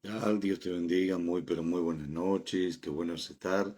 Tal, Dios te bendiga, muy pero muy buenas noches, qué bueno es estar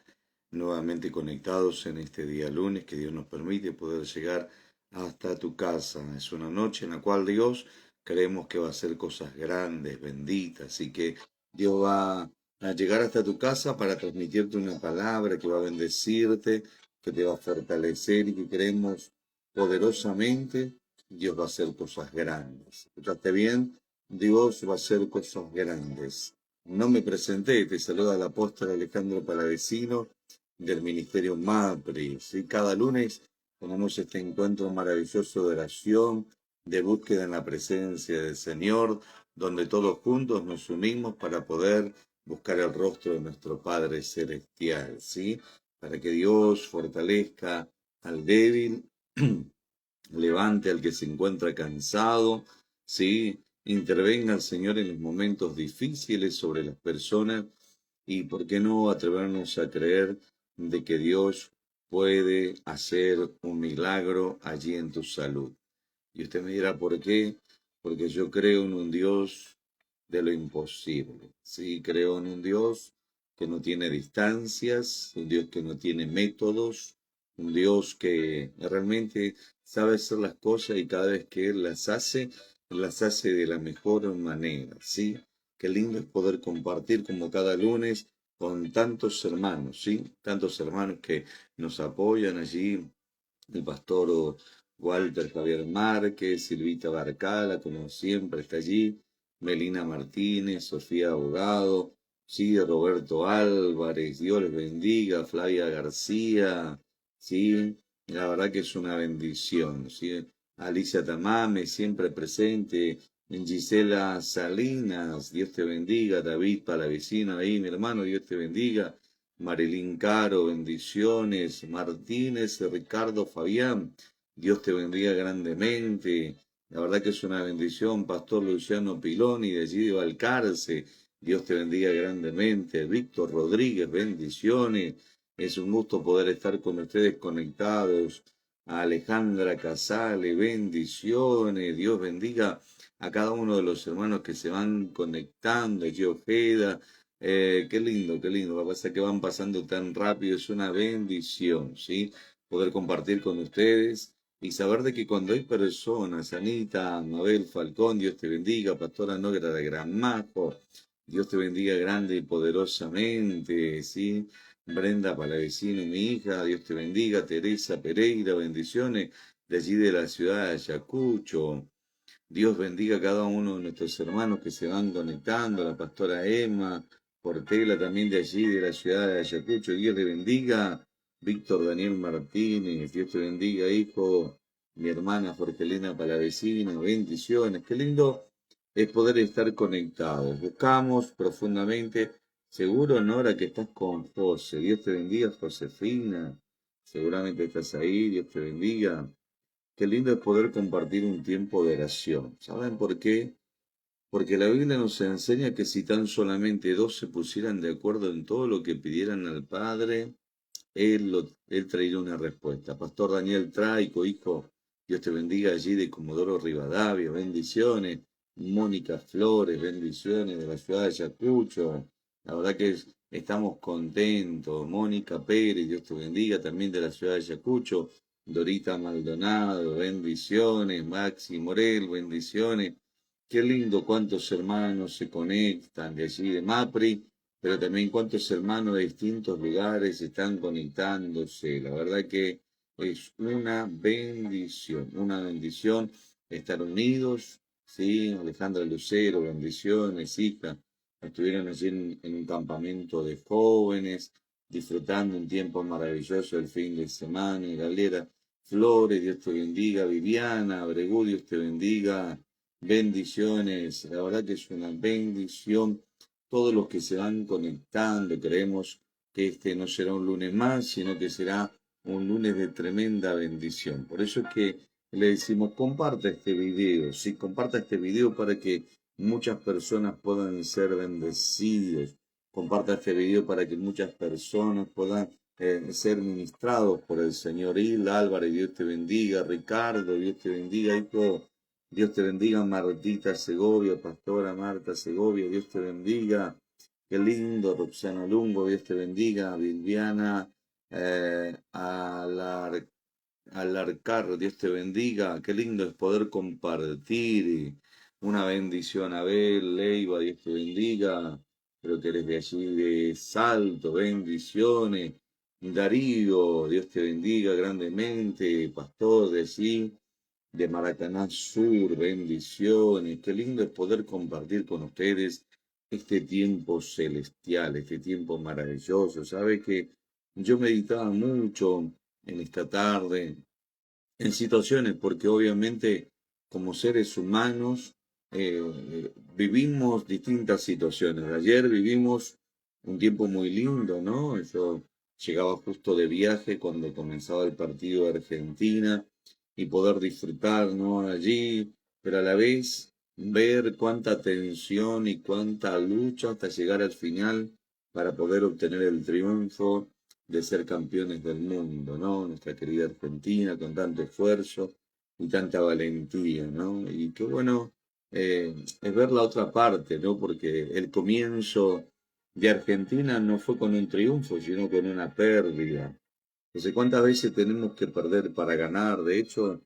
nuevamente conectados en este día lunes que Dios nos permite poder llegar hasta tu casa. Es una noche en la cual Dios creemos que va a hacer cosas grandes, benditas, así que Dios va a llegar hasta tu casa para transmitirte una palabra que va a bendecirte, que te va a fortalecer y que creemos poderosamente Dios va a hacer cosas grandes. ¿Escuchaste bien? Dios va a hacer cosas grandes. No me presenté, te saluda el apóstol Alejandro Palavecino del Ministerio MAPRI. ¿Sí? Cada lunes tenemos este encuentro maravilloso de oración, de búsqueda en la presencia del Señor, donde todos juntos nos unimos para poder buscar el rostro de nuestro Padre Celestial, ¿sí? Para que Dios fortalezca al débil, levante al que se encuentra cansado, ¿sí? Intervenga el Señor en los momentos difíciles sobre las personas y por qué no atrevernos a creer de que Dios puede hacer un milagro allí en tu salud. Y usted me dirá, ¿por qué? Porque yo creo en un Dios de lo imposible. Sí, creo en un Dios que no tiene distancias, un Dios que no tiene métodos, un Dios que realmente sabe hacer las cosas y cada vez que Él las hace de la mejor manera, ¿sí? Qué lindo es poder compartir como cada lunes con tantos hermanos, ¿sí? Tantos hermanos que nos apoyan allí, el pastor Walter Javier Márquez, Silvita Barcala, como siempre está allí, Melina Martínez, Sofía Abogado, sí, Roberto Álvarez, Dios les bendiga, Flavia García, sí, la verdad que es una bendición, sí, Alicia Tamame, siempre presente, Gisela Salinas, Dios te bendiga, David Palavecino ahí, mi hermano, Dios te bendiga, Marilyn Caro, bendiciones. Martínez, Ricardo Fabián, Dios te bendiga grandemente. La verdad que es una bendición. Pastor Luciano Piloni, de allí de Valcarce, Dios te bendiga grandemente. Víctor Rodríguez, bendiciones. Es un gusto poder estar con ustedes conectados. A Alejandra Casale, bendiciones. Dios bendiga a cada uno de los hermanos que se van conectando. Allí Ojeda, qué lindo, qué lindo. Lo que pasa es que van pasando tan rápido, es una bendición, ¿sí? Poder compartir con ustedes y saber de que cuando hay personas, Anita, Mabel Falcón, Dios te bendiga, Pastora Nogra de Gran Majo, Dios te bendiga grande y poderosamente, ¿sí? Brenda Palavecino, mi hija, Dios te bendiga, Teresa Pereira, bendiciones de allí de la ciudad de Ayacucho. Dios bendiga a cada uno de nuestros hermanos que se van conectando, la pastora Emma, Portela también de allí, de la ciudad de Ayacucho. Dios le bendiga. Víctor Daniel Martínez, Dios te bendiga, hijo. Mi hermana Jorgelina Palavecino, bendiciones. Qué lindo es poder estar conectados. Buscamos profundamente, seguro, Nora, que estás con José. Dios te bendiga, Josefina. Seguramente estás ahí, Dios te bendiga. Qué lindo es poder compartir un tiempo de oración. ¿Saben por qué? Porque la Biblia nos enseña que si tan solamente dos se pusieran de acuerdo en todo lo que pidieran al Padre, Él traería una respuesta. Pastor Daniel Traico, hijo, Dios te bendiga allí de Comodoro Rivadavia, bendiciones. Mónica Flores, bendiciones de la ciudad de Ayacucho. La verdad que estamos contentos. Mónica Pérez, Dios te bendiga también de la ciudad de Ayacucho. Dorita Maldonado, bendiciones. Maxi Morel, bendiciones. Qué lindo cuántos hermanos se conectan de allí de Mapri, pero también cuántos hermanos de distintos lugares están conectándose. La verdad que es una bendición estar unidos. Sí, Alejandra Lucero, bendiciones, hija. Estuvieron allí en un campamento de jóvenes, disfrutando un tiempo maravilloso el fin de semana. Y Galera Flores, Dios te bendiga. Viviana Abregú, Dios te bendiga. Bendiciones. La verdad que es una bendición todos los que se van conectando. Creemos que este no será un lunes más, sino que será un lunes de tremenda bendición. Por eso es que le decimos, comparta este video, sí, comparta este video para que muchas personas puedan ser bendecidos. Comparta este video para que muchas personas puedan ser ministrados por el Señor. Hilda Álvarez, Dios te bendiga. Ricardo, Dios te bendiga. Hijo, Dios te bendiga, Martita Segovia, Pastora Marta Segovia, Dios te bendiga. Qué lindo, Roxana Lungo, Dios te bendiga, Viviana Alarcar, Dios te bendiga. Qué lindo es poder compartir. Una bendición, Abel, Leiva, Dios te bendiga. Creo que eres de allí, de Salto, bendiciones. Darío, Dios te bendiga grandemente. Pastor de allí, de Maracaná Sur, bendiciones. Qué lindo es poder compartir con ustedes este tiempo celestial, este tiempo maravilloso. Sabe que yo meditaba mucho en esta tarde, en situaciones, porque obviamente como seres humanos vivimos distintas situaciones. Ayer vivimos un tiempo muy lindo, ¿no? Yo llegaba justo de viaje cuando comenzaba el partido de Argentina y poder disfrutar, ¿no? Allí, pero a la vez ver cuánta tensión y cuánta lucha hasta llegar al final para poder obtener el triunfo de ser campeones del mundo, ¿no? Nuestra querida Argentina con tanto esfuerzo y tanta valentía, ¿no? Y qué bueno es ver la otra parte, ¿no? Porque el comienzo de Argentina no fue con un triunfo, sino con una pérdida. Entonces, ¿cuántas veces tenemos que perder para ganar? De hecho,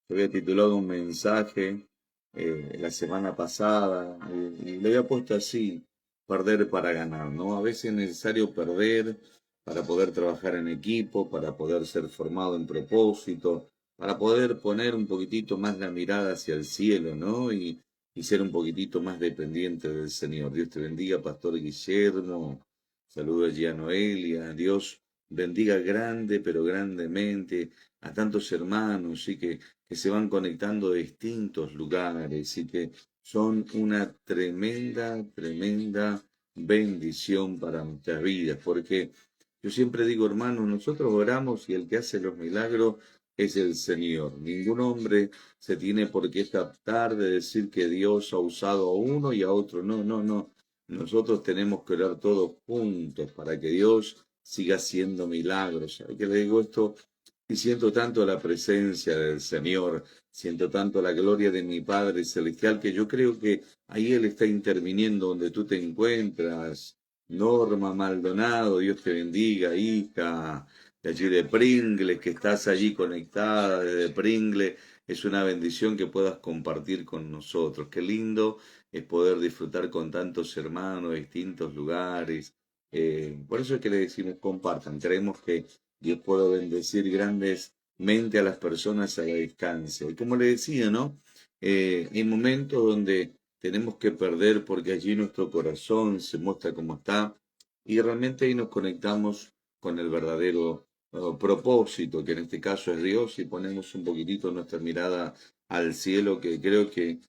yo había titulado un mensaje la semana pasada y le había puesto así, perder para ganar, ¿no? A veces es necesario perder para poder trabajar en equipo, para poder ser formado en propósito, para poder poner un poquitito más la mirada hacia el cielo, ¿no? Y ser un poquitito más dependiente del Señor. Dios te bendiga, Pastor Guillermo. Saludo allí a Noelia. Dios bendiga grande, pero grandemente a tantos hermanos, y que se van conectando de distintos lugares y que son una tremenda, tremenda bendición para nuestras vidas, porque yo siempre digo, hermanos, nosotros oramos y el que hace los milagros es el Señor. Ningún hombre se tiene por qué captar de decir que Dios ha usado a uno y a otro. No, no, no. Nosotros tenemos que orar todos juntos para que Dios siga haciendo milagros. ¿Sabe qué le digo esto? Y siento tanto la presencia del Señor, siento tanto la gloria de mi Padre Celestial, que yo creo que ahí Él está interviniendo donde tú te encuentras. Norma Maldonado, Dios te bendiga, hija, de allí de Pringles, que estás allí conectada desde Pringles. Es una bendición que puedas compartir con nosotros. Qué lindo es poder disfrutar con tantos hermanos de distintos lugares. Por eso es que le decimos compartan. Creemos que Dios puede bendecir grandemente a las personas a la distancia. Y como le decía, ¿no? Hay momentos donde tenemos que perder porque allí nuestro corazón se muestra como está y realmente ahí nos conectamos con el verdadero propósito, que en este caso es Dios, y ponemos un poquitito nuestra mirada al cielo, que creo que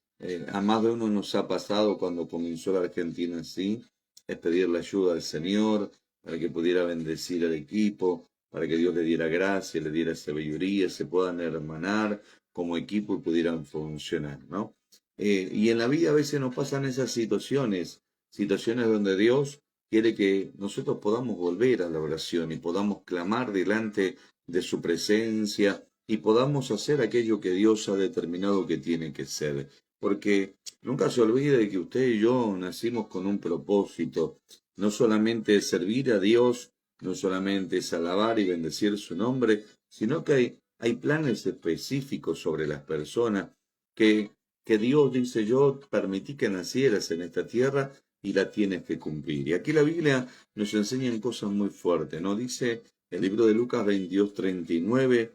a más de uno nos ha pasado cuando comenzó la Argentina así, es pedir la ayuda al Señor para que pudiera bendecir al equipo, para que Dios le diera gracia, le diera sabiduría, se puedan hermanar como equipo y pudieran funcionar, ¿no? Y en la vida a veces nos pasan esas situaciones, situaciones donde Dios quiere que nosotros podamos volver a la oración y podamos clamar delante de su presencia y podamos hacer aquello que Dios ha determinado que tiene que ser. Porque nunca se olvide que usted y yo nacimos con un propósito, no solamente servir a Dios, no solamente es alabar y bendecir su nombre, sino que hay planes específicos sobre las personas que, que Dios dice, yo permití que nacieras en esta tierra y la tienes que cumplir. Y aquí la Biblia nos enseña cosas muy fuertes, ¿no? Dice el libro de Lucas 22:39,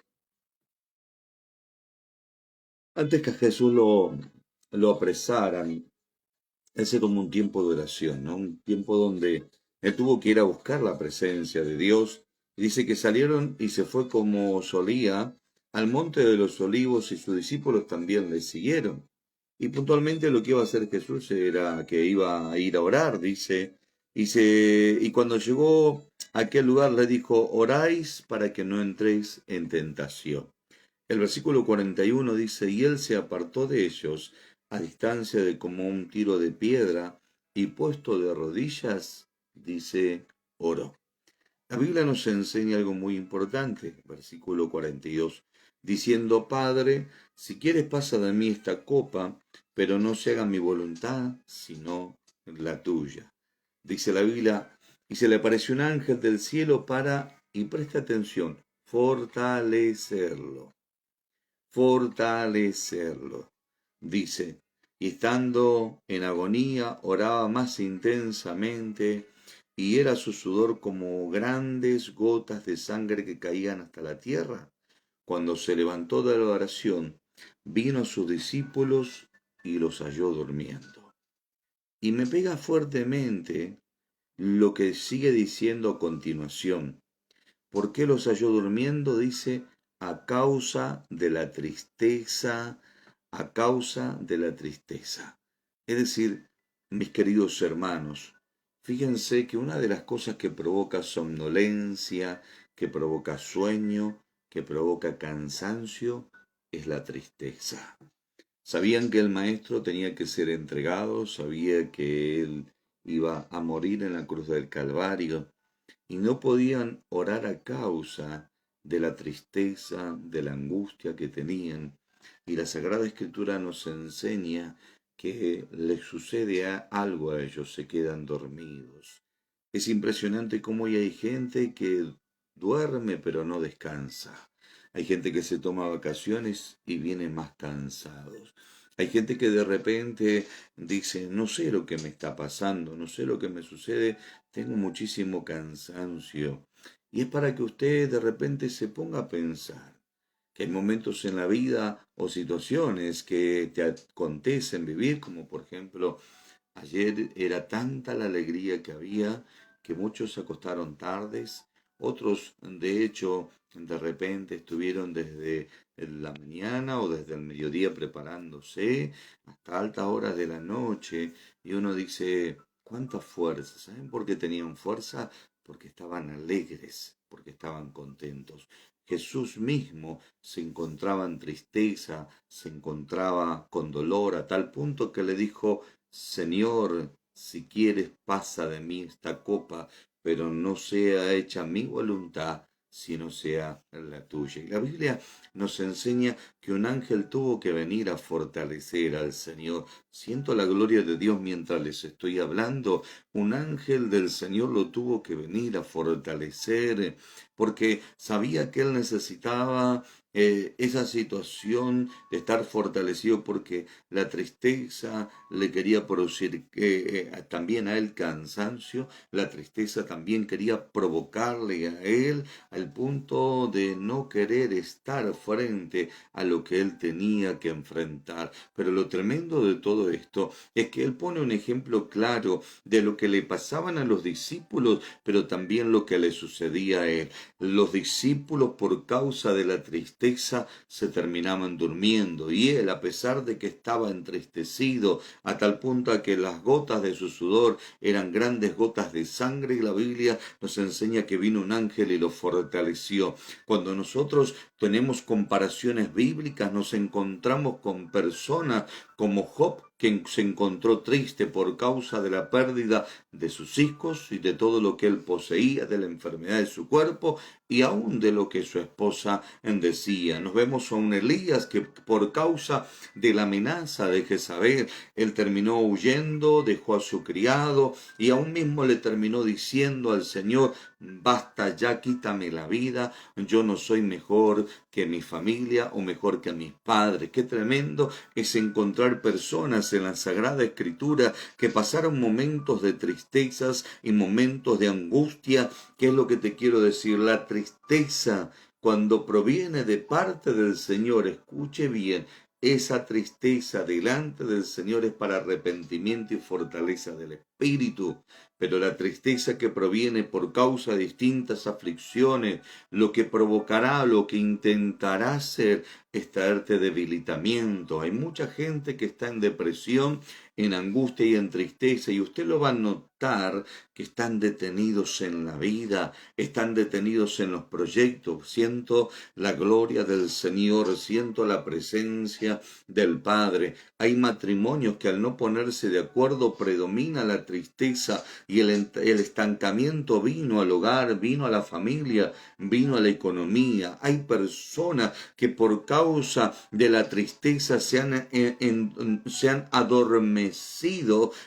antes que a Jesús lo apresaran, él se tomó un tiempo de oración, ¿no? Un tiempo donde él tuvo que ir a buscar la presencia de Dios. Y dice que salieron y se fue como solía al monte de los olivos y sus discípulos también le siguieron. Y puntualmente lo que iba a hacer Jesús era que iba a ir a orar, dice. Y cuando llegó a aquel lugar le dijo, oráis para que no entréis en tentación. El versículo 41 dice, y él se apartó de ellos a distancia de como un tiro de piedra, y puesto de rodillas, dice, oró. La Biblia nos enseña algo muy importante, versículo 42. diciendo, Padre, si quieres pasa de mí esta copa, pero no se haga mi voluntad, sino la tuya. Dice la Biblia, y se le apareció un ángel del cielo para, y presta atención, fortalecerlo, fortalecerlo. Dice, y estando en agonía, oraba más intensamente, y era su sudor como grandes gotas de sangre que caían hasta la tierra. Cuando se levantó de la oración, vino a sus discípulos y los halló durmiendo. Y me pega fuertemente lo que sigue diciendo a continuación. ¿Por qué los halló durmiendo? Dice, a causa de la tristeza, a causa de la tristeza. Es decir, mis queridos hermanos, fíjense que una de las cosas que provoca somnolencia, que provoca sueño, que provoca cansancio, es la tristeza. Sabían que el maestro tenía que ser entregado, sabía que él iba a morir en la cruz del Calvario, y no podían orar a causa de la tristeza, de la angustia que tenían. Y la Sagrada Escritura nos enseña que les sucede algo a ellos, se quedan dormidos. Es impresionante cómo hoy hay gente que duerme pero no descansa. Hay gente que se toma vacaciones y viene más cansados. Hay gente que de repente dice, no sé lo que me está pasando, no sé lo que me sucede, tengo muchísimo cansancio. Y es para que usted de repente se ponga a pensar que hay momentos en la vida o situaciones que te acontecen vivir, como por ejemplo, ayer era tanta la alegría que había que muchos se acostaron tardes, otros de hecho de repente estuvieron desde la mañana o desde el mediodía preparándose hasta altas horas de la noche y uno dice, ¿cuánta fuerza? ¿Saben por qué tenían fuerza? Porque estaban alegres, porque estaban contentos. Jesús mismo se encontraba en tristeza, se encontraba con dolor a tal punto que le dijo, Señor, si quieres pasa de mí esta copa, pero no sea hecha mi voluntad, sino sea la tuya. Y la Biblia nos enseña que un ángel tuvo que venir a fortalecer al Señor. Siento la gloria de Dios mientras les estoy hablando. Un ángel del Señor lo tuvo que venir a fortalecer porque sabía que él necesitaba esa situación de estar fortalecido porque la tristeza le quería producir también a él cansancio, la tristeza también quería provocarle a él al punto de no querer estar frente a lo que él tenía que enfrentar. Pero lo tremendo de todo esto es que él pone un ejemplo claro de lo que le pasaban a los discípulos, pero también lo que le sucedía a él. Los discípulos por causa de la tristeza se terminaban durmiendo y él, a pesar de que estaba entristecido a tal punto a que las gotas de su sudor eran grandes gotas de sangre, y la Biblia nos enseña que vino un ángel y lo fortaleció. Cuando nosotros tenemos comparaciones bíblicas, nos encontramos con personas como Job, quien se encontró triste por causa de la pérdida de sus hijos y de todo lo que él poseía, de la enfermedad de su cuerpo y aún de lo que su esposa decía. Nos vemos a un Elías que por causa de la amenaza de Jezabel, él terminó huyendo, dejó a su criado y aún mismo le terminó diciendo al Señor, basta ya, quítame la vida, yo no soy mejor que mi familia o mejor que mis padres. Qué tremendo es encontrar personas en la Sagrada Escritura que pasaron momentos de tristezas y momentos de angustia. ¿Qué es lo que te quiero decir? La tristeza, cuando proviene de parte del Señor, escuche bien, esa tristeza delante del Señor es para arrepentimiento y fortaleza del espíritu, pero la tristeza que proviene por causa de distintas aflicciones, lo que provocará, lo que intentará hacer es traerte debilitamiento. Hay mucha gente que está en depresión, en angustia y en tristeza, y usted lo va a notar que están detenidos en la vida, están detenidos en los proyectos. Siento la gloria del Señor, siento la presencia del Padre. Hay matrimonios que al no ponerse de acuerdo predomina la tristeza y el estancamiento vino al hogar, vino a la familia, vino a la economía. Hay personas que por causa de la tristeza se han adormecido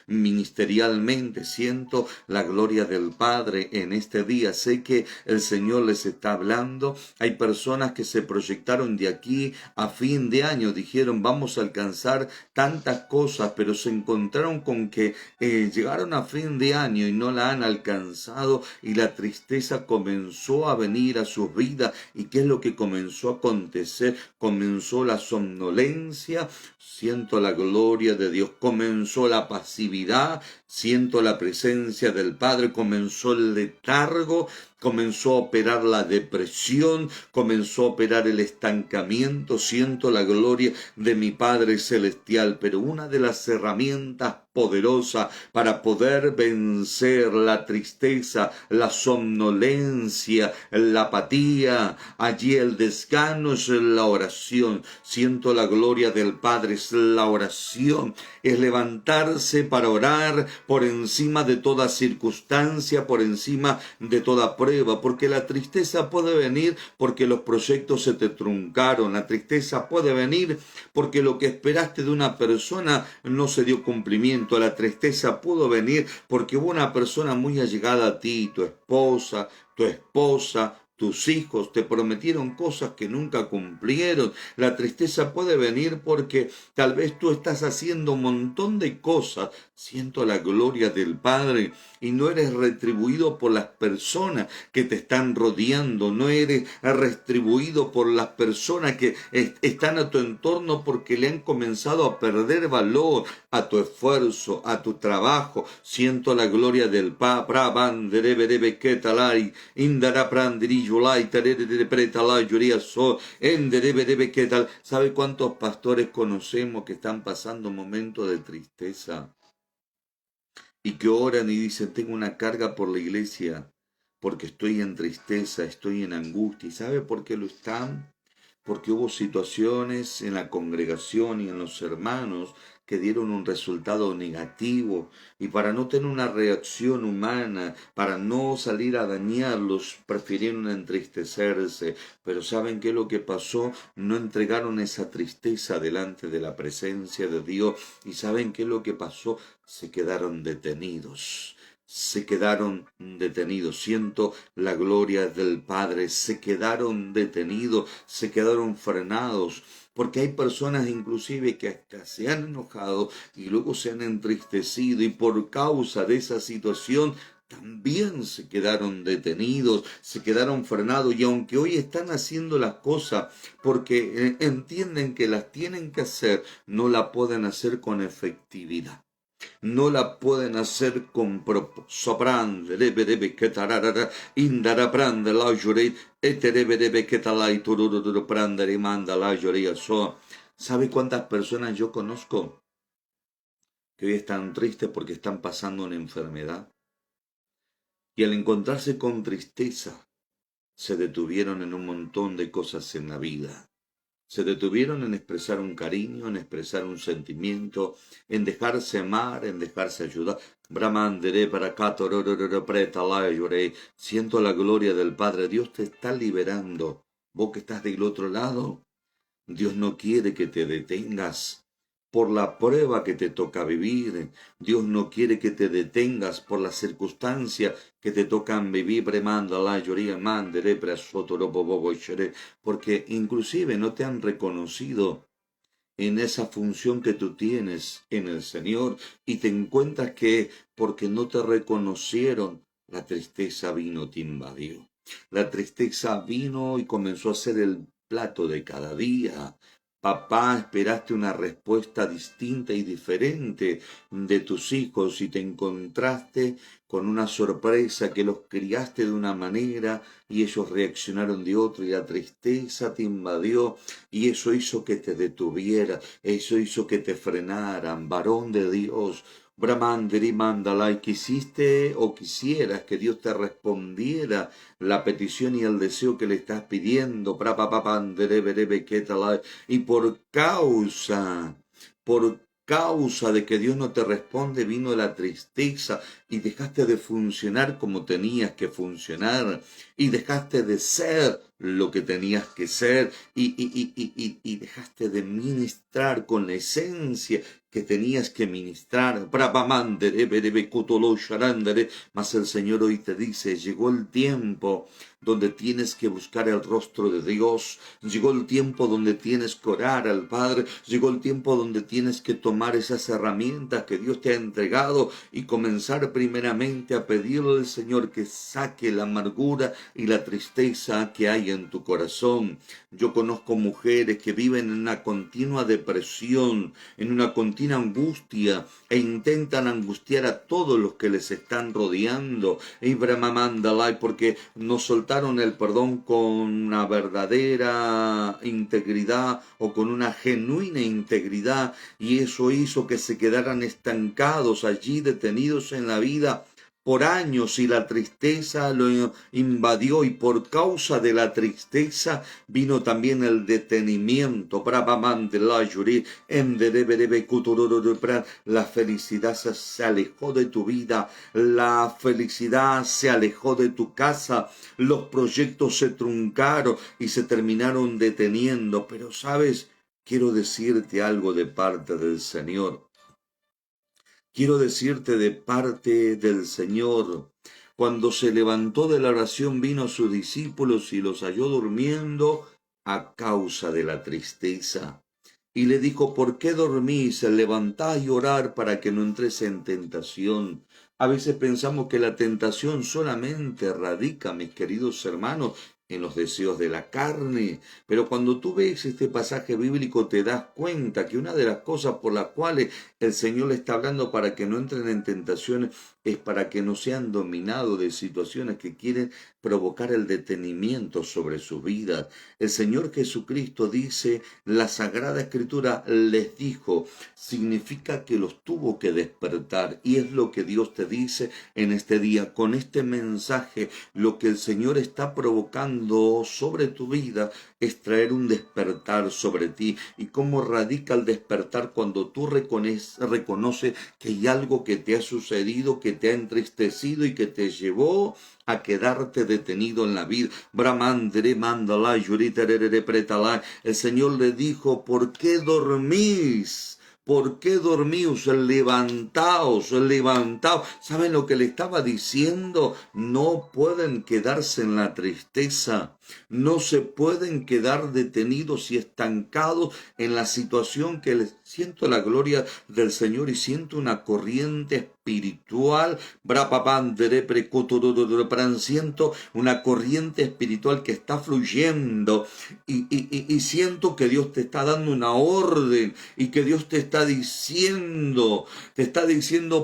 ministerialmente. Siento la gloria del Padre en este día. Sé que el Señor les está hablando. Hay personas que se proyectaron de aquí a fin de año, dijeron vamos a alcanzar tantas cosas, pero se encontraron con que llegaron a fin de año y no la han alcanzado, y la tristeza comenzó a venir a sus vidas. ¿Y qué es lo que comenzó a acontecer? Comenzó la somnolencia. Siento la gloria de Dios. Comenzó la pasividad. Siento la presencia del Padre. Comenzó el letargo. Comenzó a operar la depresión, comenzó a operar el estancamiento. Siento la gloria de mi Padre Celestial, pero una de las herramientas poderosas para poder vencer la tristeza, la somnolencia, la apatía, allí el desgano, es la oración. Siento la gloria del Padre, es la oración, es levantarse para orar por encima de toda circunstancia, por encima de toda prueba, porque la tristeza puede venir porque los proyectos se te truncaron, la tristeza puede venir porque lo que esperaste de una persona no se dio cumplimiento, la tristeza pudo venir porque hubo una persona muy allegada a ti, tu esposa, tus hijos te prometieron cosas que nunca cumplieron. La tristeza puede venir porque tal vez tú estás haciendo un montón de cosas. Siento la gloria del Padre y no eres retribuido por las personas que te están rodeando. No eres retribuido por las personas que están a tu entorno porque le han comenzado a perder valor a tu esfuerzo, a tu trabajo. Siento la gloria del Padre. ¿Sabe cuántos pastores conocemos que están pasando momentos de tristeza y que oran y dicen tengo una carga por la iglesia porque estoy en tristeza, estoy en angustia? ¿Y sabe por qué lo están? Porque hubo situaciones en la congregación y en los hermanos que dieron un resultado negativo, y para no tener una reacción humana, para no salir a dañarlos, prefirieron entristecerse. Pero ¿saben qué es lo que pasó? No entregaron esa tristeza delante de la presencia de Dios. ¿Y saben qué es lo que pasó? Se quedaron detenidos. Se quedaron detenidos. Siento la gloria del Padre. Se quedaron detenidos, se quedaron frenados. Porque hay personas inclusive que hasta se han enojado y luego se han entristecido, y por causa de esa situación también se quedaron detenidos, se quedaron frenados, y aunque hoy están haciendo las cosas porque entienden que las tienen que hacer, no la pueden hacer con efectividad. No la pueden hacer con propósito. Indara prende la lloré, debe que talai tururu prende y manda la lloría. ¿Sabe cuántas personas yo conozco que hoy están tristes porque están pasando una enfermedad? Y al encontrarse con tristeza, se detuvieron en un montón de cosas en la vida. Se detuvieron en expresar un cariño, en expresar un sentimiento, en dejarse amar, en dejarse ayudar. Brahmandere para preta la lloré. Siento la gloria del Padre. Dios te está liberando. Vos que estás del otro lado, Dios no quiere que te detengas por la prueba que te toca vivir. Dios no quiere que te detengas por las circunstancias que te tocan vivir. Porque inclusive no te han reconocido en esa función que tú tienes en el Señor, y te encuentras que porque no te reconocieron, la tristeza vino, te invadió. La tristeza vino y comenzó a ser el plato de cada día. Papá, esperaste una respuesta distinta y diferente de tus hijos y te encontraste con una sorpresa que los criaste de una manera y ellos reaccionaron de otra y la tristeza te invadió y eso hizo que te detuviera, eso hizo que te frenaran, varón de Dios. Brahmandri Mandala, y quisiste o quisieras que Dios te respondiera la petición y el deseo que le estás pidiendo, y por causa de que Dios no te responde, vino la tristeza y dejaste de funcionar como tenías que funcionar y dejaste de ser lo que tenías que ser y dejaste de ministrar con la esencia que tenías que ministrar. Mas el Señor hoy te dice, llegó el tiempo donde tienes que buscar el rostro de Dios, llegó el tiempo donde tienes que orar al Padre, llegó el tiempo donde tienes que tomar esas herramientas que Dios te ha entregado y comenzar primeramente a pedirle al Señor que saque la amargura y la tristeza que hay en tu corazón. Yo conozco mujeres que viven en una continua depresión, en una continua angustia e intentan angustiar a todos los que les están rodeando. Porque no soltaron el perdón con una verdadera integridad o con una genuina integridad y eso hizo que se quedaran estancados allí, detenidos en la vida por años y la tristeza lo invadió y por causa de la tristeza vino también el detenimiento. La felicidad se alejó de tu vida, la felicidad se alejó de tu casa, los proyectos se truncaron y se terminaron deteniendo. Pero sabes, quiero decirte algo de parte del Señor. Quiero decirte de parte del Señor, cuando se levantó de la oración vino a sus discípulos y los halló durmiendo a causa de la tristeza. Y le dijo, ¿por qué dormís? Levantad y orad para que no entréis en tentación. A veces pensamos que la tentación solamente radica, mis queridos hermanos, en los deseos de la carne. Pero cuando tú ves este pasaje bíblico te das cuenta que una de las cosas por las cuales el Señor le está hablando para que no entren en tentaciones es para que no sean dominados de situaciones que quieren provocar el detenimiento sobre sus vidas. El Señor Jesucristo dice, la Sagrada Escritura les dijo, significa que los tuvo que despertar. Y es lo que Dios te dice en este día. Con este mensaje, lo que el Señor está provocando sobre tu vida es traer un despertar sobre ti. ¿Y cómo radica el despertar? Cuando tú reconoces que hay algo que te ha sucedido, que te ha entristecido y que te llevó a quedarte detenido en la vida. El Señor le dijo, ¿por qué dormís? ¿Por qué dormís? Levantaos, levantaos. ¿Saben lo que le estaba diciendo? No pueden quedarse en la tristeza. No se pueden quedar detenidos y estancados en la situación que les siento la gloria del Señor y siento una corriente espiritual. Siento una corriente espiritual que está fluyendo y siento que Dios te está dando una orden y que Dios te está diciendo,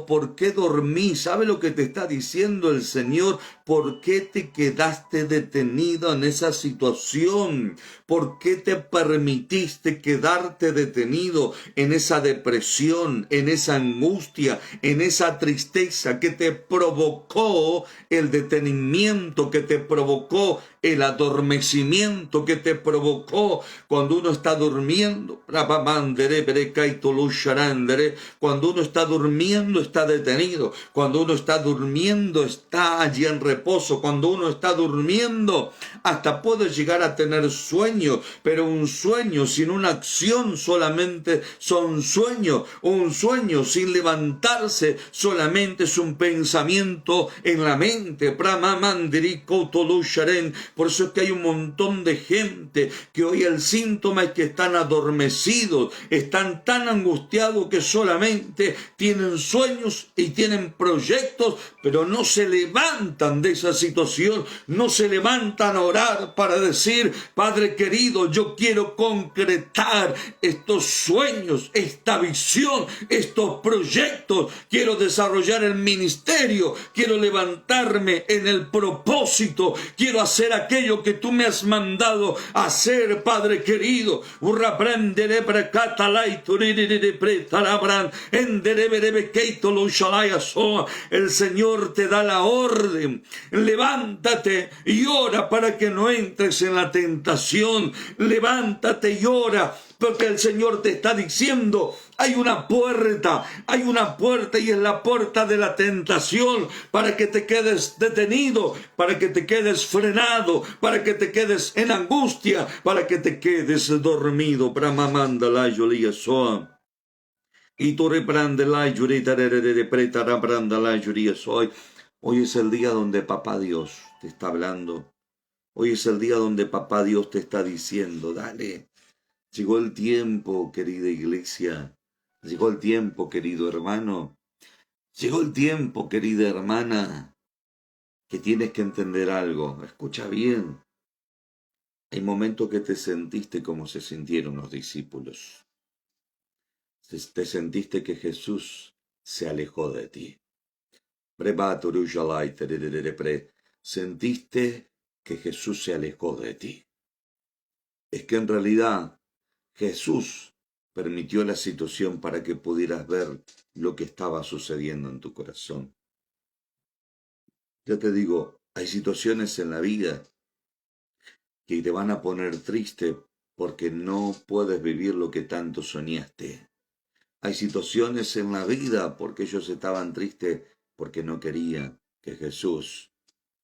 ¿por qué dormís? ¿Sabe lo que te está diciendo el Señor? ¿Por qué te quedaste detenido en esa situación? ¿Por qué te permitiste quedarte detenido en esa depresión, en esa angustia, en esa tristeza que te provocó el detenimiento, que te provocó el adormecimiento, que te provocó cuando uno está durmiendo? Cuando uno está durmiendo está detenido, cuando uno está durmiendo está allí en reposo, cuando uno está durmiendo hasta puede llegar a tener sueño, pero un sueño sin una acción solamente son sueños. Un sueño sin levantarse solamente es un pensamiento en la mente. Por eso es que hay un montón de gente que hoy el síntoma es que están adormecidos, están tan angustiados que solamente tienen sueños y tienen proyectos, pero no se levantan de esa situación, no se levantan a orar para decir: Padre querido, yo quiero concretar estos sueños, esta visión, estos proyectos, quiero desarrollar el ministerio, quiero levantarme en el propósito, quiero hacer aquello que tú me has mandado a hacer, Padre querido. El Señor te da la orden: levántate y ora para que no entres en la tentación. Levántate y ora, porque el Señor te está diciendo: hay una puerta y es la puerta de la tentación, para que te quedes detenido, para que te quedes frenado, para que te quedes en angustia, para que te quedes dormido. Pramamanda la Julia Soa. Y tú reprende la Yurita de preta branda la Julia Soy. Hoy es el día donde Papá Dios te está hablando. Hoy es el día donde Papá Dios te está diciendo: dale. Llegó el tiempo, querida iglesia. Llegó el tiempo, querido hermano. Llegó el tiempo, querida hermana, que tienes que entender algo. Escucha bien. Hay momentos que te sentiste como se sintieron los discípulos. Te sentiste que Jesús se alejó de ti. Sentiste que Jesús se alejó de ti. Es que en realidad Jesús permitió la situación para que pudieras ver lo que estaba sucediendo en tu corazón. Yo te digo, hay situaciones en la vida que te van a poner triste porque no puedes vivir lo que tanto soñaste. Hay situaciones en la vida porque ellos estaban tristes porque no querían que Jesús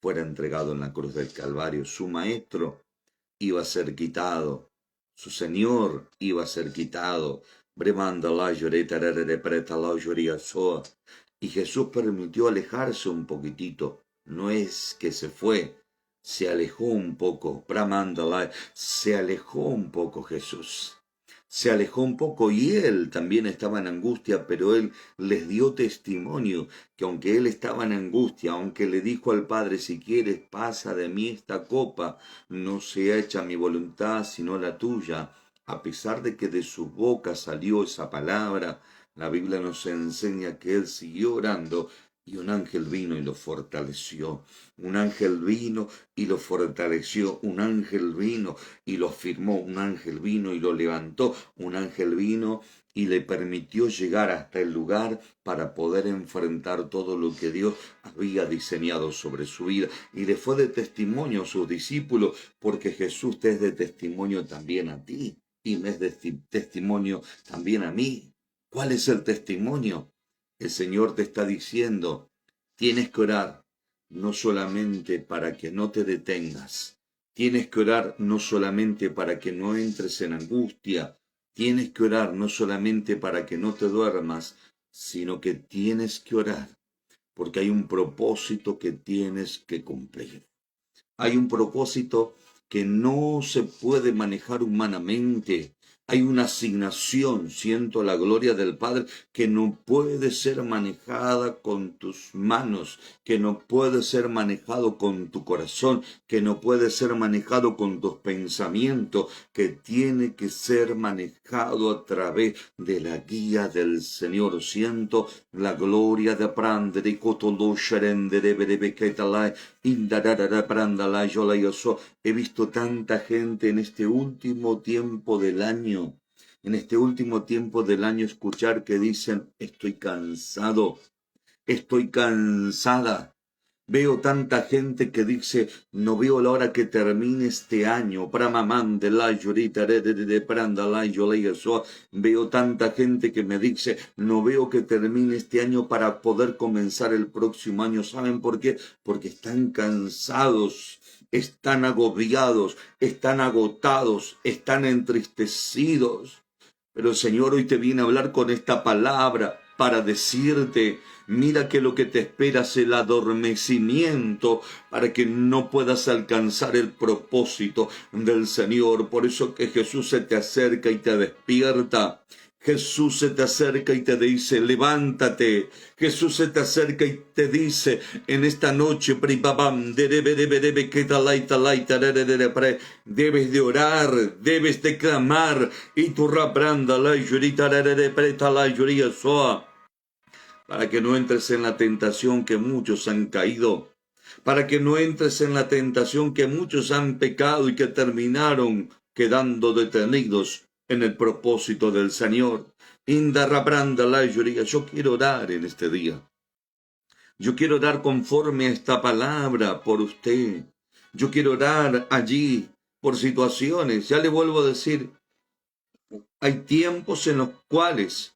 fuera entregado en la cruz del Calvario. Su maestro iba a ser quitado, su Señor iba a ser quitado. Y Jesús permitió alejarse un poquitito. No es que se fue, se alejó un poco. Se alejó un poco Jesús. Se alejó un poco y él también estaba en angustia, pero él les dio testimonio que aunque él estaba en angustia, aunque le dijo al Padre: si quieres pasa de mí esta copa, no sea hecha mi voluntad sino la tuya, a pesar de que de su boca salió esa palabra, la Biblia nos enseña que él siguió orando. Y un ángel vino y lo fortaleció. Un ángel vino y lo fortaleció. Un ángel vino y lo afirmó. Un ángel vino y lo levantó. Un ángel vino y le permitió llegar hasta el lugar para poder enfrentar todo lo que Dios había diseñado sobre su vida. Y le fue de testimonio a sus discípulos, porque Jesús te es de testimonio también a ti. Y me es de testimonio también a mí. ¿Cuál es el testimonio? El Señor te está diciendo: tienes que orar no solamente para que no te detengas, tienes que orar no solamente para que no entres en angustia, tienes que orar no solamente para que no te duermas, sino que tienes que orar porque hay un propósito que tienes que cumplir. Hay un propósito que no se puede manejar humanamente. Hay una asignación, siento la gloria del Padre, que no puede ser manejada con tus manos, que no puede ser manejado con tu corazón, que no puede ser manejado con tus pensamientos, que tiene que ser manejado a través de la guía del Señor. Siento la gloria de Prande de Cotolo Sherende de Berebeketalai. He visto tanta gente en este último tiempo del año, escuchar que dicen: estoy cansado, estoy cansada. Veo tanta gente que dice: no veo la hora que termine este año. Veo tanta gente que me dice: no veo que termine este año para poder comenzar el próximo año. ¿Saben por qué? Porque están cansados, están agobiados, están agotados, están entristecidos. Pero el Señor hoy te viene a hablar con esta palabra. para decirte, mira que lo que te espera es el adormecimiento para que no puedas alcanzar el propósito del Señor. Por eso que Jesús se te acerca y te despierta. Jesús se te acerca y te dice, levántate. Jesús se te acerca y te dice, en esta noche, debes de orar, debes de clamar, y tu rabranda la llorita la lloría soa, para que no entres en la tentación que muchos han caído, para que no entres en la tentación que muchos han pecado y que terminaron quedando detenidos en el propósito del Señor. Indarrabranda la lloría. Yo quiero orar en este día. Yo quiero orar conforme a esta palabra por usted. Yo quiero orar allí por situaciones. Ya le vuelvo a decir, hay tiempos en los cuales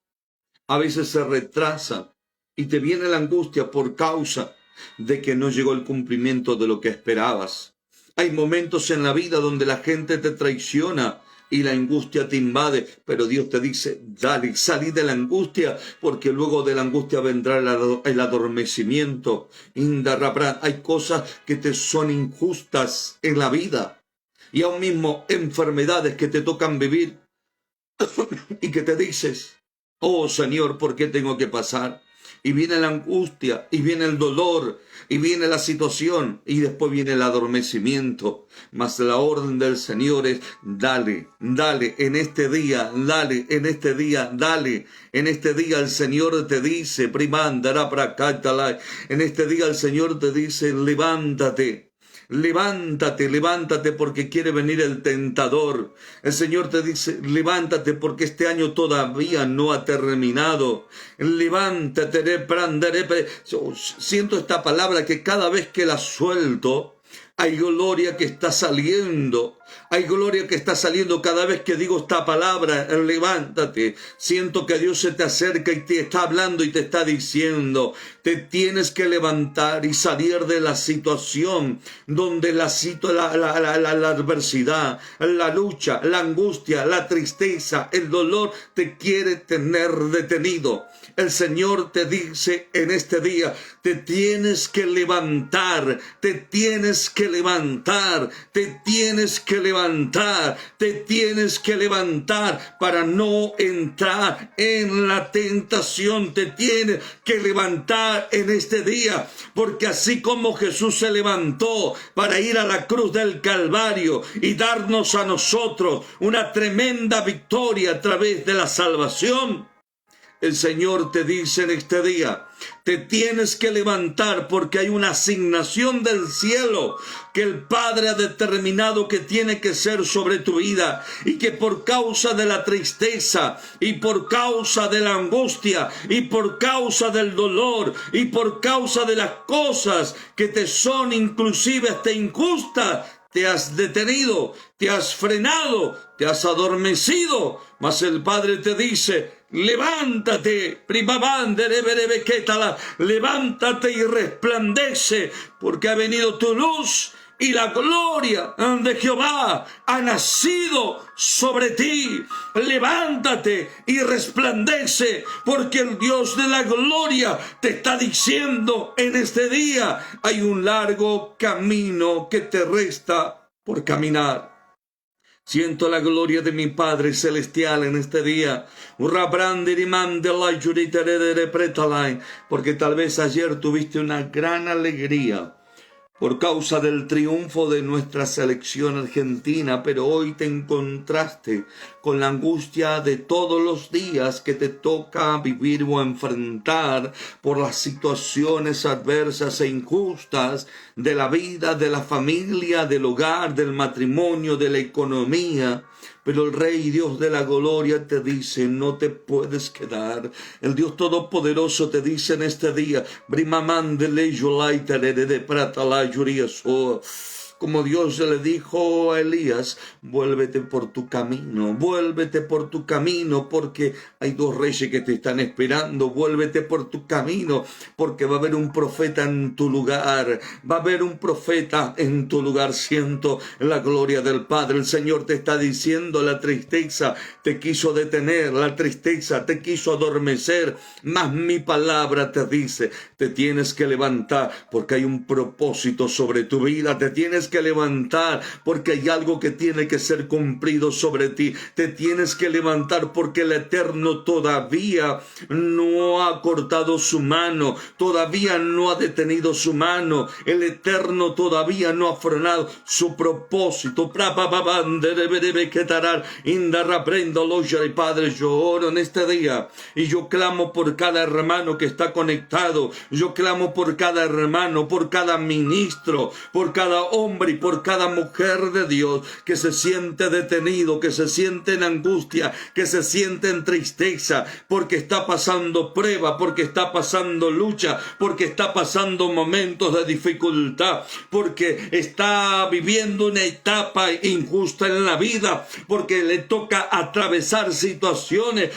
a veces se retrasa y te viene la angustia por causa de que no llegó el cumplimiento de lo que esperabas. Hay momentos en la vida donde la gente te traiciona y la angustia te invade, pero Dios te dice, dale, salí de la angustia, porque luego de la angustia vendrá el adormecimiento. Hay cosas que te son injustas en la vida, y aún mismo enfermedades que te tocan vivir, y que te dices, oh Señor, ¿por qué tengo que pasar? Y viene la angustia, y viene el dolor, y viene la situación, y después viene el adormecimiento. Mas la orden del Señor es, dale, dale, en este día, dale, en este día, dale. En este día el Señor te dice, en este día el Señor te dice, levántate. Levántate, levántate porque quiere venir el tentador. El Señor te dice, levántate porque este año todavía no ha terminado. Levántate, yo siento esta palabra que cada vez que la suelto, hay gloria que está saliendo. Hay gloria que está saliendo cada vez que digo esta palabra, levántate. Siento que Dios se te acerca y te está hablando y te está diciendo, te tienes que levantar y salir de la situación donde la adversidad, la lucha, la angustia, la tristeza, el dolor te quiere tener detenido. El Señor te dice en este día, te tienes que levantar, te tienes que levantar, te tienes que levantar, te tienes que levantar para no entrar en la tentación. Te tienes que levantar en este día, porque así como Jesús se levantó para ir a la cruz del Calvario y darnos a nosotros una tremenda victoria a través de la salvación, el Señor te dice en este día, te tienes que levantar porque hay una asignación del cielo que el Padre ha determinado que tiene que ser sobre tu vida, y que por causa de la tristeza y por causa de la angustia y por causa del dolor y por causa de las cosas que te son inclusive hasta injustas, te has detenido, te has frenado, te has adormecido, mas el Padre te dice, levántate, levántate y resplandece, porque ha venido tu luz y la gloria de Jehová ha nacido sobre ti. Levántate y resplandece, porque el Dios de la gloria te está diciendo en este día, hay un largo camino que te resta por caminar. Siento la gloria de mi Padre Celestial en este día. Porque tal vez ayer tuviste una gran alegría por causa del triunfo de nuestra selección argentina, pero hoy te encontraste con la angustia de todos los días que te toca vivir o enfrentar por las situaciones adversas e injustas de la vida, de la familia, del hogar, del matrimonio, de la economía. Pero el Rey Dios de la gloria te dice, no te puedes quedar. El Dios Todopoderoso te dice en este día, como Dios le dijo a Elías, vuélvete por tu camino, porque hay dos reyes que te están esperando, vuélvete por tu camino, porque va a haber un profeta en tu lugar, va a haber un profeta en tu lugar. Siento la gloria del Padre. El Señor te está diciendo, la tristeza te quiso detener, la tristeza te quiso adormecer, mas mi palabra te dice, te tienes que levantar porque hay un propósito sobre tu vida, te tienes que levantar porque hay algo que tiene que ser cumplido sobre ti, te tienes que levantar porque el Eterno todavía no ha cortado su mano, todavía no ha detenido su mano, el Eterno todavía no ha frenado su propósito. Padre, yo oro en este día y yo clamo por cada hermano que está conectado, yo clamo por cada hermano, por cada ministro, por cada hombre y por cada mujer de Dios que se siente detenido, que se siente en angustia, que se siente en tristeza, porque está pasando prueba, porque está pasando lucha, porque está pasando momentos de dificultad, porque está viviendo una etapa injusta en la vida, porque le toca atravesar situaciones.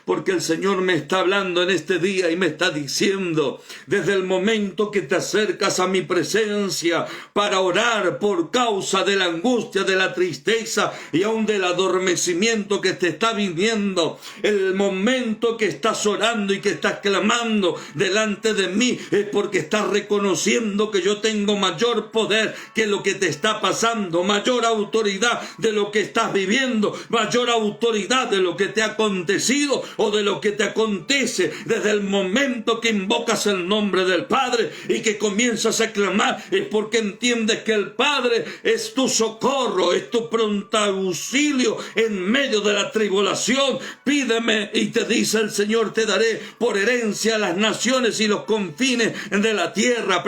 Porque el Señor me está hablando en este día y me está diciendo, desde el momento que te acercas a mi presencia para orar por causa de la angustia, de la tristeza y aún del adormecimiento que te está viniendo, el momento que estás orando y que estás clamando delante de mí es porque estás reconociendo que yo tengo mayor poder que lo que te está pasando, mayor autoridad de lo que estás viviendo, mayor autoridad de lo que te ha acontecido o de lo que te acontece. Desde el momento que invocas el nombre del Padre y que comienzas a clamar, es porque entiendes que el Padre es tu socorro, es tu pronto auxilio en medio de la tribulación. Pídeme y te dice el Señor, te daré por herencia las naciones y los confines de la tierra.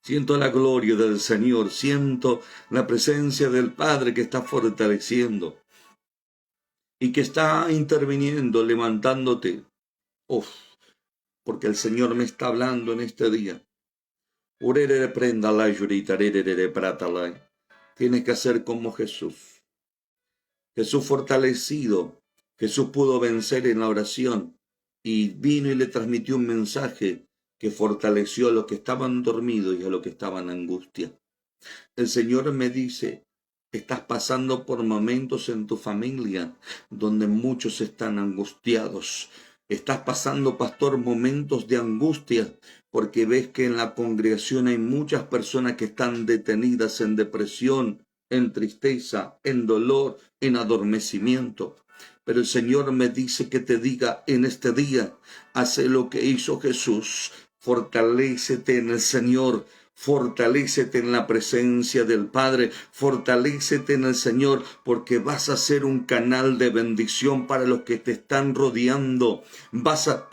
Siento la gloria del Señor, siento la presencia del Padre que está fortaleciendo y que está interviniendo, levantándote. Porque el Señor me está hablando en este día. Tienes que hacer como Jesús. Jesús fortalecido, Jesús pudo vencer en la oración y vino y le transmitió un mensaje que fortaleció a los que estaban dormidos y a los que estaban en angustia. El Señor me dice, estás pasando por momentos en tu familia donde muchos están angustiados. Estás pasando, pastor, momentos de angustia porque ves que en la congregación hay muchas personas que están detenidas en depresión, en tristeza, en dolor, en adormecimiento. Pero el Señor me dice que te diga en este día, hace lo que hizo Jesús, fortalécete en el Señor, fortalécete en la presencia del Padre, fortalécete en el Señor, porque vas a ser un canal de bendición para los que te están rodeando. Vas a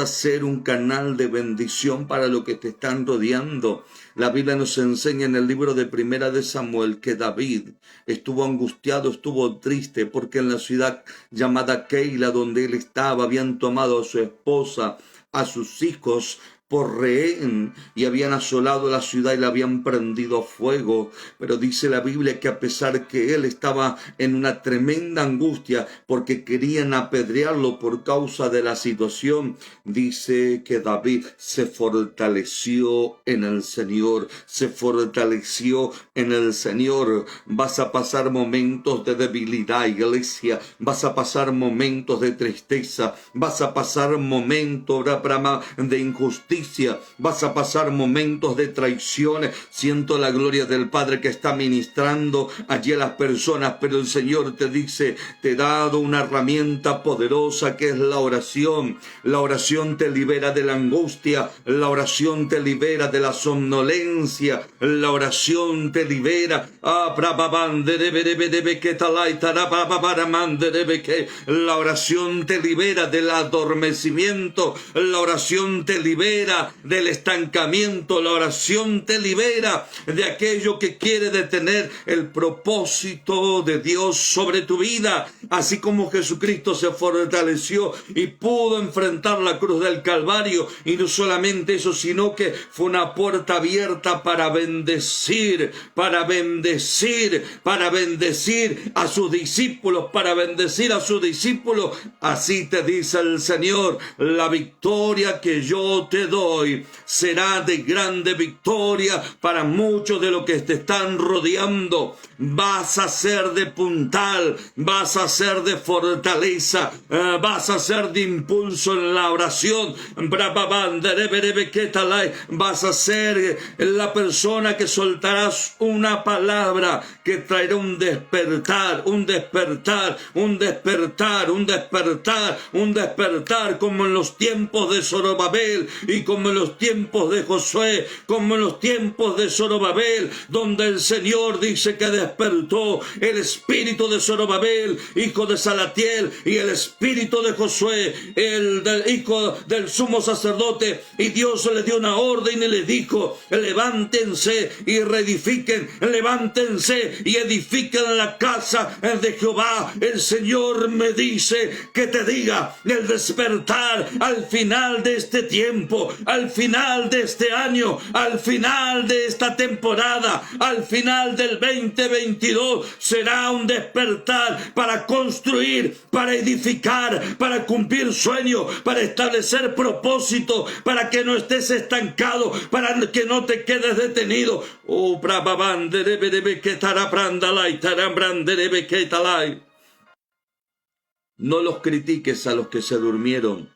ser un canal de bendición para los que te están rodeando. La Biblia nos enseña en el libro de Primera de Samuel que David estuvo angustiado, estuvo triste, porque en la ciudad llamada Keila, donde él estaba, habían tomado a su esposa, a sus hijos por rehén y habían asolado la ciudad y la habían prendido a fuego. Pero dice la Biblia que a pesar que él estaba en una tremenda angustia porque querían apedrearlo por causa de la situación, dice que David se fortaleció en el Señor, se fortaleció en el Señor. Vas a pasar momentos de debilidad, iglesia, vas a pasar momentos de tristeza, vas a pasar momentos de injusticia, vas a pasar momentos de traiciones. Siento la gloria del Padre que está ministrando allí a las personas, pero el Señor te dice, te he dado una herramienta poderosa que es la oración. La oración te libera de la angustia, la oración te libera de la somnolencia, la oración te libera. La oración te libera del adormecimiento, la oración te libera libera del estancamiento, la oración te libera de aquello que quiere detener el propósito de Dios sobre tu vida. Así como Jesucristo se fortaleció y pudo enfrentar la cruz del Calvario, y no solamente eso, sino que fue una puerta abierta para bendecir a sus discípulos, Así te dice el Señor: la victoria que yo te doy será de grande victoria para muchos de los que te están rodeando. Vas a ser de puntal, vas a ser de fortaleza, vas a ser de impulso en la oración. Vas a ser la persona que soltarás una palabra que traerá un despertar, como en los tiempos de Zorobabel y como en los tiempos de Josué, como en los tiempos de Zorobabel, donde el Señor dice que despertó el espíritu de Zorobabel, hijo de Salatiel, y el espíritu de Josué, el del hijo del sumo sacerdote, y Dios le dio una orden y le dijo: levántense y reedifiquen, levántense y edifiquen la casa de Jehová. El Señor me dice que te diga: el despertar al final de este tiempo, al final de este año, al final de esta temporada, al final del 2022, será un despertar para construir, para edificar, para cumplir sueños, para establecer propósito, para que no estés estancado, para que no te quedes detenido. No los critiques a los que se durmieron.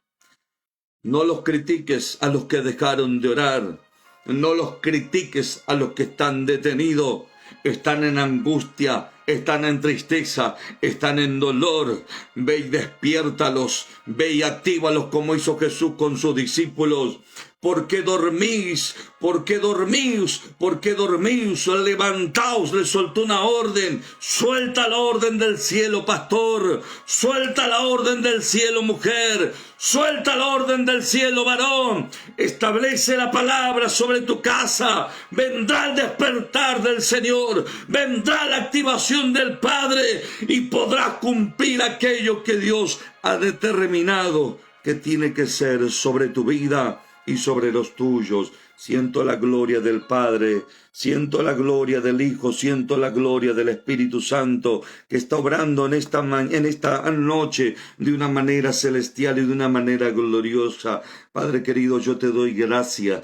No los critiques a los que dejaron de orar. No los critiques a los que están detenidos. Están en angustia, están en tristeza, están en dolor. Ve y despiértalos, ve y actívalos como hizo Jesús con sus discípulos. ¿Por qué dormís? ¿Por qué dormís? ¿Por qué dormís? Levantaos, le soltó una orden. Suelta la orden del cielo, pastor. Suelta la orden del cielo, mujer. Suelta la orden del cielo, varón. Establece la palabra sobre tu casa. Vendrá el despertar del Señor. Vendrá la activación del Padre y podrás cumplir aquello que Dios ha determinado que tiene que ser sobre tu vida y sobre los tuyos. Siento la gloria del Padre, siento la gloria del Hijo, siento la gloria del Espíritu Santo que está obrando en esta noche de una manera celestial y de una manera gloriosa. Padre querido, yo te doy gracias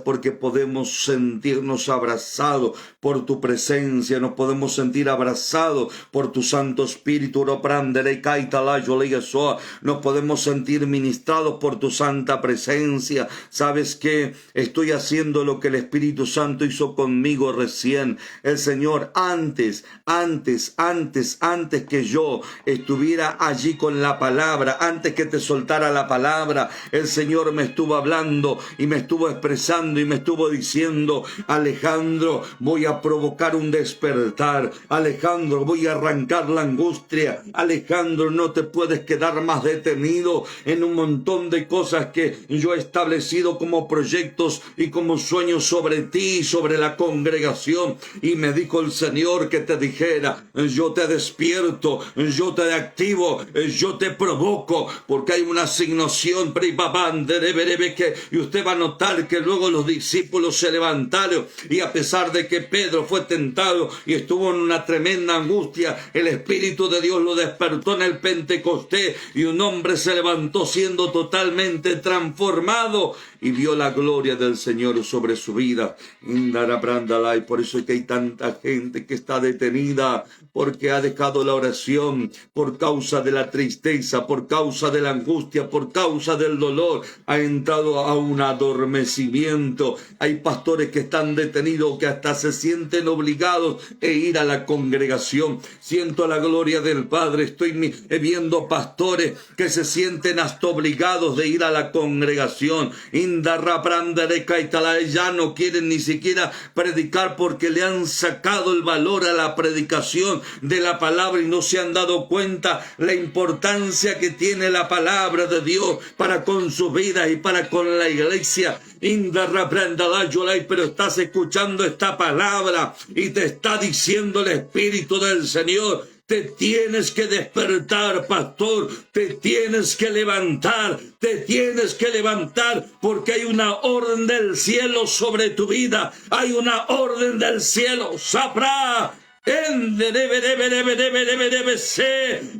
porque podemos sentirnos abrazados por tu presencia, nos podemos sentir abrazados por tu Santo Espíritu, nos podemos sentir ministrados por tu santa presencia. ¿Sabes qué? Estoy haciendo lo que el Espíritu Santo hizo conmigo recién. El Señor antes que yo estuviera allí con la palabra, antes que te soltara la palabra, el Señor me estuvo hablando y me estuvo expresando y me estuvo diciendo: Alejandro, voy a provocar un despertar. Alejandro, voy a arrancar la angustia. Alejandro, no te puedes quedar más detenido en un montón de cosas que yo he establecido como proyectos y como sueños sobre ti y sobre la congregación. Y me dijo el Señor que te dijera: yo te despierto, yo te activo, yo te provoco, porque hay una asignación. Y usted va a notar que luego los discípulos se levantaron, y a pesar de que Pedro fue tentado y estuvo en una tremenda angustia, el Espíritu de Dios lo despertó en el Pentecostés, y un hombre se levantó siendo totalmente transformado y vio la gloria del Señor sobre su vida. Y por eso es que hay tanta gente que está detenida, porque ha dejado la oración por causa de la tristeza, por causa de la angustia, por causa del dolor. Ha entrado a un adormecimiento. Hay pastores que están detenidos, que hasta se sienten obligados a ir a la congregación. Siento la gloria del Padre. Estoy viendo pastores que se sienten hasta obligados de ir a la congregación. Ya no quieren ni siquiera predicar porque le han sacado el valor a la predicación de la palabra y no se han dado cuenta la importancia que tiene la palabra de Dios para con sus vidas y para con la iglesia. Pero estás escuchando esta palabra y te está diciendo el Espíritu del Señor: te tienes que despertar, pastor, te tienes que levantar, porque hay una orden del cielo sobre tu vida, hay una orden del cielo, sabrá.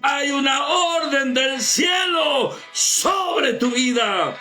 Hay una orden del cielo sobre tu vida.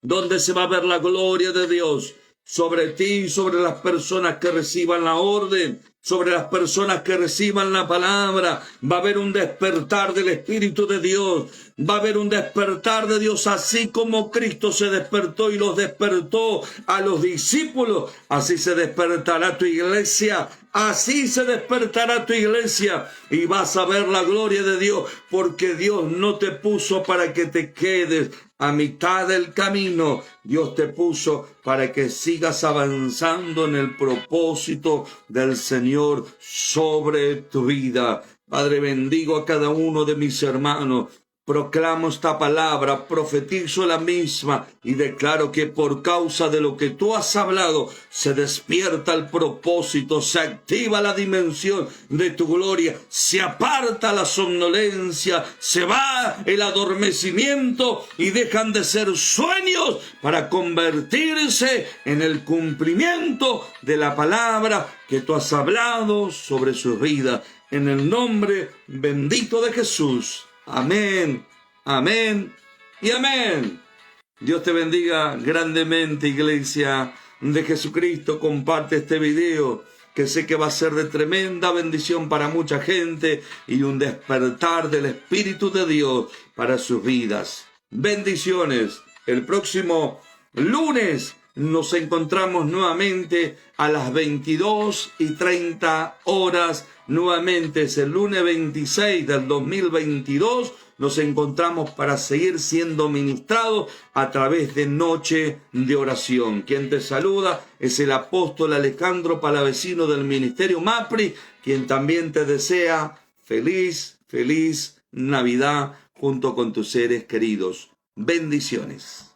Donde se va a ver la gloria de Dios sobre ti y sobre las personas que reciban la orden, sobre las personas que reciban la palabra. Va a haber un despertar del Espíritu de Dios, va a haber un despertar de Dios, así como Cristo se despertó y los despertó a los discípulos, así se despertará tu iglesia. Así se despertará tu iglesia y vas a ver la gloria de Dios, porque Dios no te puso para que te quedes a mitad del camino. Dios te puso para que sigas avanzando en el propósito del Señor sobre tu vida. Padre, bendigo a cada uno de mis hermanos. Proclamo esta palabra, profetizo la misma y declaro que por causa de lo que tú has hablado se despierta el propósito, se activa la dimensión de tu gloria, se aparta la somnolencia, se va el adormecimiento y dejan de ser sueños para convertirse en el cumplimiento de la palabra que tú has hablado sobre su vida. En el nombre bendito de Jesús. Amén, amén y amén. Dios te bendiga grandemente, iglesia de Jesucristo. Comparte este video, que sé que va a ser de tremenda bendición para mucha gente y un despertar del Espíritu de Dios para sus vidas. Bendiciones. El próximo lunes nos encontramos nuevamente a las 22:30 horas. Nuevamente es el lunes 26 del 2022. Nos encontramos para seguir siendo ministrados a través de Noche de Oración. Quien te saluda es el apóstol Alejandro Palavecino del Ministerio MAPRI, quien también te desea feliz Navidad junto con tus seres queridos. Bendiciones.